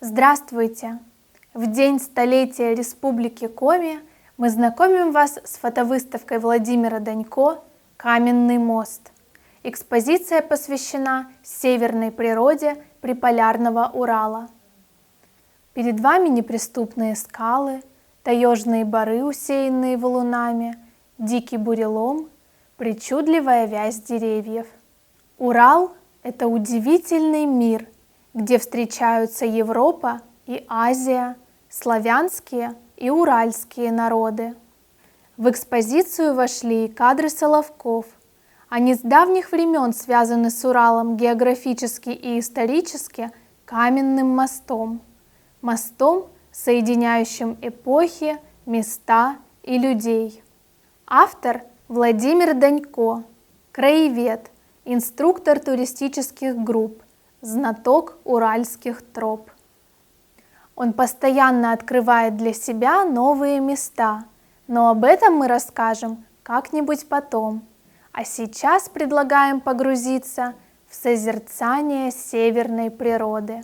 Здравствуйте! В день столетия Республики Коми мы знакомим вас с фотовыставкой Владимира Данько «Каменный мост». Экспозиция посвящена северной природе приполярного Урала. Перед вами неприступные скалы, таежные бары, усеянные валунами, дикий бурелом, причудливая вязь деревьев. Урал – это удивительный мир, где встречаются Европа и Азия, славянские и уральские народы. В экспозицию вошли кадры Соловков. Они с давних времен связаны с Уралом географически и исторически каменным мостом. Мостом, соединяющим эпохи, места и людей. Автор Владимир Данько, краевед, инструктор туристических групп, знаток уральских троп. Он постоянно открывает для себя новые места, но об этом мы расскажем как-нибудь потом. А сейчас предлагаем погрузиться в созерцание северной природы.